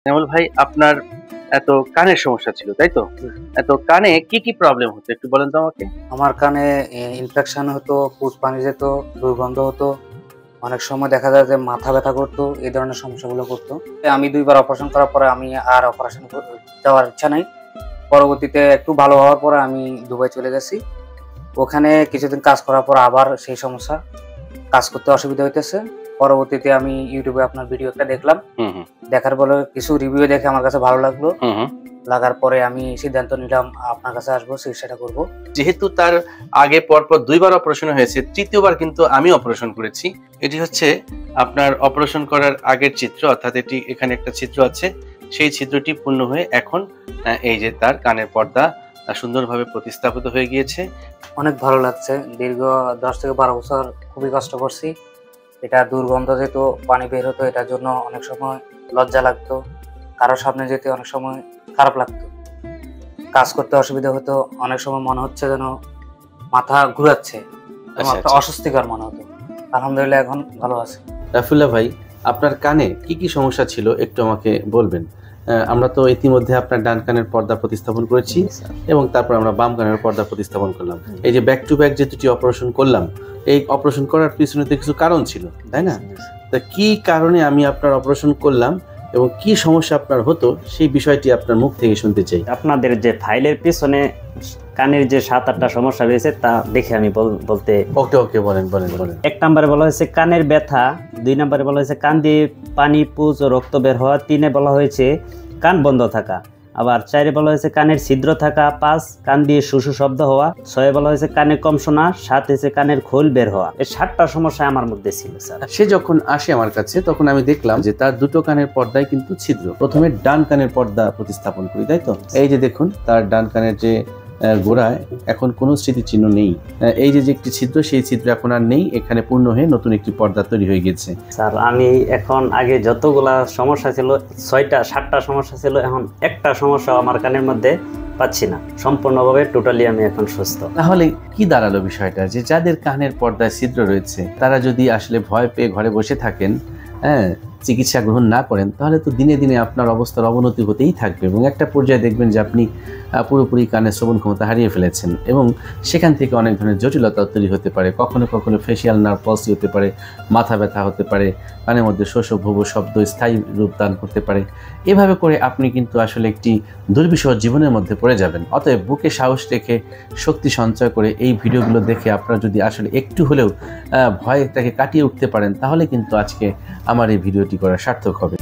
নেমল ভাই, আপনার এত কানের সমস্যা ছিল, তাই তো? এত কানে কি প্রবলেম হতো একটু বলেন তো আমাকে। আমার কানে ইনফেকশন হতো, পুজ পানি যেত, দুর্গন্ধ হতো। অনেক সময় দেখা যায় যে মাথা ব্যথা করতো, এই ধরনের সমস্যাগুলো করতো। আমি ২ বার অপারেশন করার পরে আমি আর অপারেশন যাওয়ার ইচ্ছা নাই। পরবর্তীতে একটু ভালো হওয়ার পরে আমি দুবাই চলে গেছি। ওখানে কিছুদিন কাজ করার পর আবার সেই সমস্যা, কাজ করতে অসুবিধা হইতেছে। পরবর্তীতে আমি ইউটিউবে আপনার ভিডিও একটা দেখলাম। দেখার পরে কিছু রিভিউ দেখে আমার কাছে ভালো লাগলো। লাগার পরে আমি সিদ্ধান্ত নিলাম আপনার কাছে আসবো, চিকিৎসাটা করব। যেহেতু তার আগে পরপর ২ বার অপারেশন হয়েছে, তৃতীয়বার কিন্তু আমি অপারেশন করেছি। এটি হচ্ছে আপনার অপারেশন করার আগের চিত্র, অর্থাৎ এখানে একটা ছিদ্র আছে, সেই ছিদ্রটি পূর্ণ হয়ে এখন এই যে তার কানের পর্দা সুন্দরভাবে প্রতিস্থাপিত হয়ে গিয়েছে। অনেক ভালো লাগছে। দীর্ঘ ১০ থেকে ১২ বছর খুবই কষ্ট করছি। এটা দুর্গন্ধ যেত, পানি বের হতো, এটার জন্য অনেক সময় লজ্জা লাগতো, কারোর সামনে যেতে অনেক সময় খারাপ লাগতো, কাজ করতে অসুবিধা হতো, অনেক সময় মনে হচ্ছে যেন মাথা ঘুরাচ্ছে, একটা অস্বস্তিকর মনে হতো। আলহামদুলিল্লাহ এখন ভালো আছে। রাফিউল্লাহ ভাই, আপনার কানে কি সমস্যা ছিল একটু আমাকে বলবেন? আমরা তো ইতিমধ্যে আপনার ডান কানের পর্দা প্রতিস্থাপন করেছি এবং তারপর আমরা বাম কানের পর্দা প্রতিস্থাপন করলাম। এই যে ব্যাক টু ব্যাক যে দুটি অপারেশন করলাম, এই অপারেশন করার পিছনে তো কিছু কারণ ছিল, তাই না? তা কি কারণে আমি আপনার অপারেশন করলাম এবং কি সমস্যা আপনার হতো সেই বিষয়টি আপনার মুখ থেকে শুনতে চাই। আপনাদের যে ফাইলের পিছনে কানের যে ৭-৮টা সমস্যা রয়েছে তা দেখে আমি বলতে। ওকে বলেন। ১ নম্বরে বলা হয়েছে কানের ব্যথা, ২ নম্বরে বলা হয়েছে কান দিয়ে পানি, পুজ ও রক্ত বের হওয়া, ৩-এ বলা হয়েছে কান বন্ধ থাকা, আবার ৪-এ বলা হয়েছে কানের ছিদ্র থাকা, ৫ কান দিয়ে শুশু শব্দ হওয়া, ৬-এ বলা হয়েছে কানে কম শোনা, ৭ হয়েছে কানের খোল বের হওয়া। এই ৭টা সমস্যা আমার মধ্যে ছিল স্যার। সে যখন আসে আমার কাছে তখন আমি দেখলাম যে তার দুটো কানের পর্দায় কিন্তু ছিদ্র। প্রথমে ডান কানের পর্দা প্রতিস্থাপন করি, তাই তো? এই যে দেখুন, তার ডান কানের যে গোড়ায় এখন কোনো স্মৃতিচিহ্ন নেই। এই যে একটি ছিদ্র, সেই ছিদ্র এখন আর নেই, এখানে পূর্ণ হয়ে নতুন একটি পর্দা তৈরি হয়ে গেছে। স্যার আমি এখন আগে যতগুলা সমস্যা ছিল, 7টা সমস্যা ছিল, এখন একটা সমস্যা আমার কানের মধ্যে পাচ্ছি না। সম্পূর্ণভাবে টোটালি আমি এখন সুস্থ। তাহলে কি দাঁড়ালো বিষয়টা, যে যাদের কানের পর্দায় ছিদ্র রয়েছে তারা যদি আসলে ভয় পেয়ে ঘরে বসে থাকেন, চিকিৎসা গ্রহণ না করেন, তাহলে তো দিনে দিনে আপনার অবস্থার অবনতি হতেই থাকবে এবং একটা পর্যায়ে দেখবেন যে আপনি পুরোপুরি কানের শ্রবণ ক্ষমতা হারিয়ে ফেলেছেন এবং সেখান থেকে অনেক ধরনের জটিলতা তৈরি হতে পারে। কখনো ফেসিয়াল নার্ভ পলসি হতে পারে, মাথা ব্যথা হতে পারে, কানের মধ্যে শোষ ভুব শব্দ স্থায়ী রূপ দান করতে পারে। এভাবে করে আপনি কিন্তু আসলে একটি দুর্বিষহ জীবনের মধ্যে পড়ে যাবেন। অতএব বুকে সাহস রেখে শক্তি সঞ্চয় করে এই ভিডিওগুলো দেখে আপনারা যদি আসলে একটু হলেও ভয়টাকে কাটিয়ে উঠতে পারেন, তাহলে কিন্তু আজকে আমার এই ভিডিওটি করা সার্থক হবে।